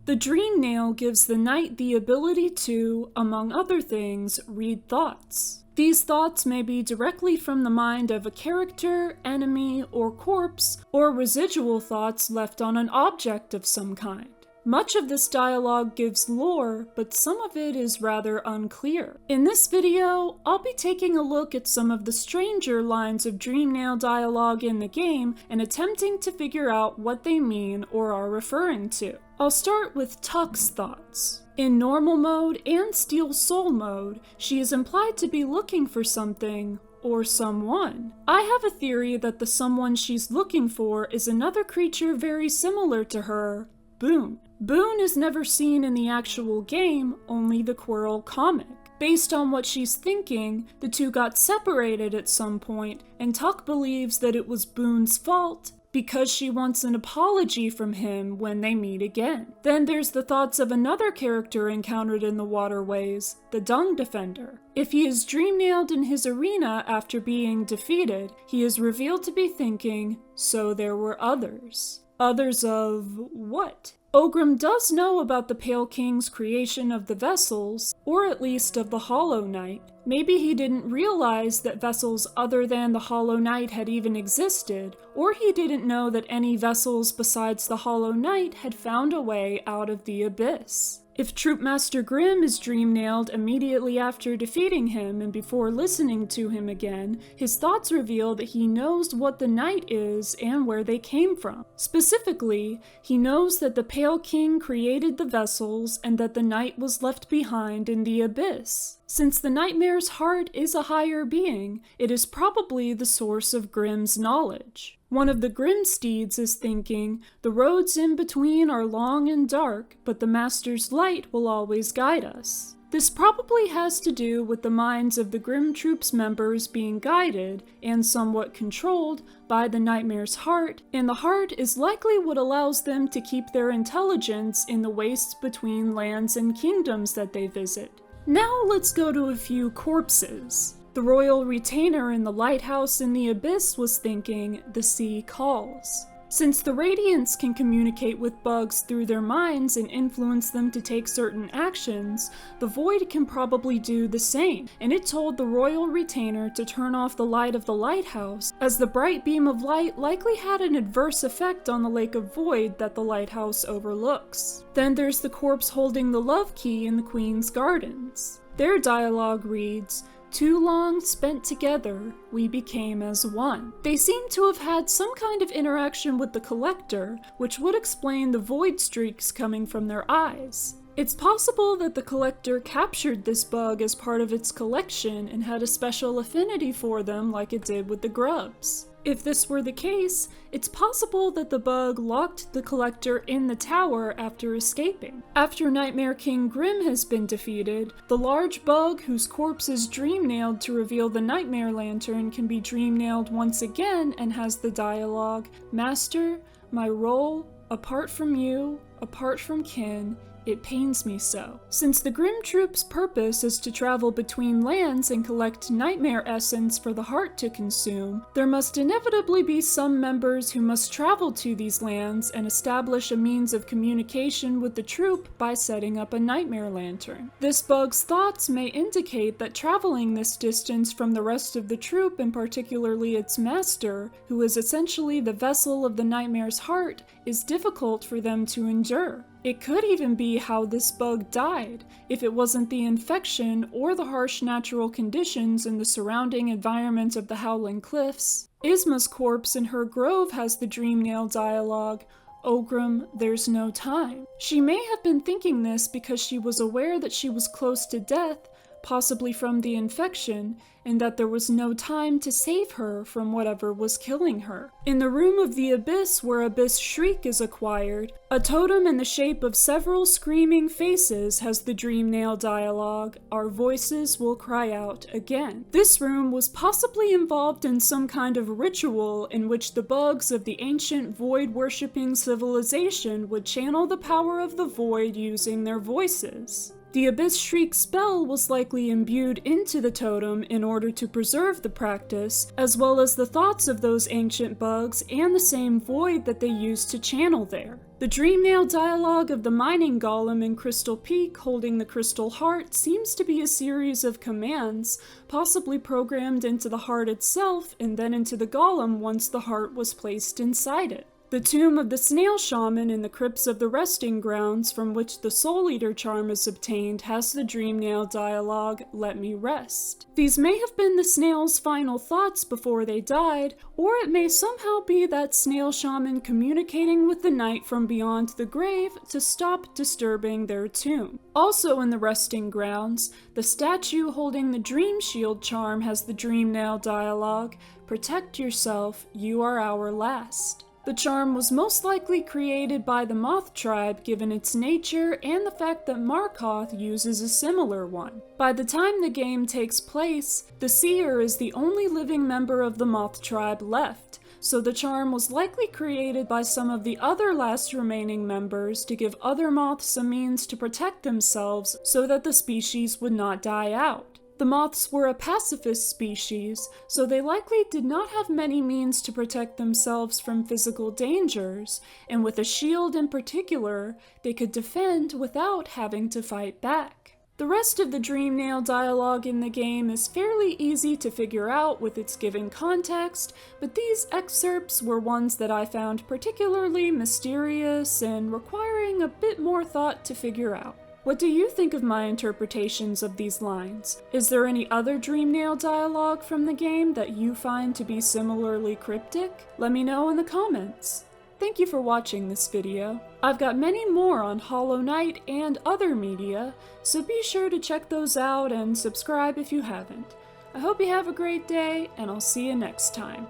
The dream nail gives the knight the ability to, among other things, read thoughts. These thoughts may be directly from the mind of a character, enemy, or corpse, or residual thoughts left on an object of some kind. Much of this dialogue gives lore, but some of it is rather unclear. In this video, I'll be taking a look at some of the stranger lines of Dreamnail dialogue in the game and attempting to figure out what they mean or are referring to. I'll start with Tuck's thoughts. In normal mode and Steel Soul mode, she is implied to be looking for something or someone. I have a theory that the someone she's looking for is another creature very similar to her, Boone. Boone is never seen in the actual game, only the Quirrell comic. Based on what she's thinking, the two got separated at some point, and Tuck believes that it was Boone's fault because she wants an apology from him when they meet again. Then there's the thoughts of another character encountered in the waterways, the Dung Defender. If he is dream-nailed in his arena after being defeated, he is revealed to be thinking, so there were others. Others of what? Ogrim does know about the Pale King's creation of the vessels, or at least of the Hollow Knight. Maybe he didn't realize that vessels other than the Hollow Knight had even existed, or he didn't know that any vessels besides the Hollow Knight had found a way out of the abyss. If Troopmaster Grimm is dream-nailed immediately after defeating him and before listening to him again, his thoughts reveal that he knows what the Knight is and where they came from. Specifically, he knows that the Pale King created the vessels and that the Knight was left behind in the abyss. Since the Nightmare's heart is a higher being, it is probably the source of Grimm's knowledge. One of the Grimm steeds is thinking, the roads in between are long and dark, but the Master's light will always guide us. This probably has to do with the minds of the Grimm Troop's members being guided, and somewhat controlled, by the Nightmare's heart, and the heart is likely what allows them to keep their intelligence in the wastes between lands and kingdoms that they visit. Now let's go to a few corpses. The royal retainer in the lighthouse in the abyss was thinking, the sea calls. Since the Radiants can communicate with bugs through their minds and influence them to take certain actions, the Void can probably do the same, and it told the royal retainer to turn off the light of the lighthouse, as the bright beam of light likely had an adverse effect on the lake of Void that the lighthouse overlooks. Then there's the corpse holding the love key in the Queen's gardens. Their dialogue reads, "Too long spent together, we became as one." They seem to have had some kind of interaction with the Collector, which would explain the void streaks coming from their eyes. It's possible that the Collector captured this bug as part of its collection and had a special affinity for them like it did with the grubs. If this were the case, it's possible that the bug locked the Collector in the tower after escaping. After Nightmare King Grimm has been defeated, the large bug whose corpse is dream-nailed to reveal the Nightmare Lantern can be dream-nailed once again and has the dialogue, "Master, my role, apart from you, apart from kin, it pains me so." Since the Grimm Troop's purpose is to travel between lands and collect nightmare essence for the heart to consume, there must inevitably be some members who must travel to these lands and establish a means of communication with the troop by setting up a nightmare lantern. This bug's thoughts may indicate that traveling this distance from the rest of the troop, and particularly its master, who is essentially the vessel of the nightmare's heart, is difficult for them to endure. It could even be how this bug died, if it wasn't the infection or the harsh natural conditions in the surrounding environment of the Howling Cliffs. Isma's corpse in her grove has the dream-nail dialogue, "Ogrim, there's no time." She may have been thinking this because she was aware that she was close to death, possibly from the infection, and that there was no time to save her from whatever was killing her. In the room of the abyss where Abyss Shriek is acquired, a totem in the shape of several screaming faces has the dream-nail dialogue, "Our voices will cry out again." This room was possibly involved in some kind of ritual in which the bugs of the ancient void-worshipping civilization would channel the power of the void using their voices. The Abyss Shriek spell was likely imbued into the totem in order to preserve the practice, as well as the thoughts of those ancient bugs and the same void that they used to channel there. The Dreamnail dialogue of the mining golem in Crystal Peak holding the crystal heart seems to be a series of commands, possibly programmed into the heart itself and then into the golem once the heart was placed inside it. The tomb of the snail shaman in the crypts of the resting grounds from which the Soul Eater charm is obtained has the Dreamnail dialogue, "Let me rest." These may have been the snail's final thoughts before they died, or it may somehow be that snail shaman communicating with the knight from beyond the grave to stop disturbing their tomb. Also in the resting grounds, the statue holding the Dream Shield charm has the Dreamnail dialogue, "Protect yourself, you are our last." The charm was most likely created by the Moth tribe given its nature and the fact that Markoth uses a similar one. By the time the game takes place, the Seer is the only living member of the Moth tribe left, so the charm was likely created by some of the other last remaining members to give other moths a means to protect themselves so that the species would not die out. The moths were a pacifist species, so they likely did not have many means to protect themselves from physical dangers, and with a shield in particular, they could defend without having to fight back. The rest of the Dreamnail dialogue in the game is fairly easy to figure out with its given context, but these excerpts were ones that I found particularly mysterious and requiring a bit more thought to figure out. What do you think of my interpretations of these lines? Is there any other Dreamnail dialogue from the game that you find to be similarly cryptic? Let me know in the comments. Thank you for watching this video. I've got many more on Hollow Knight and other media, so be sure to check those out and subscribe if you haven't. I hope you have a great day, and I'll see you next time.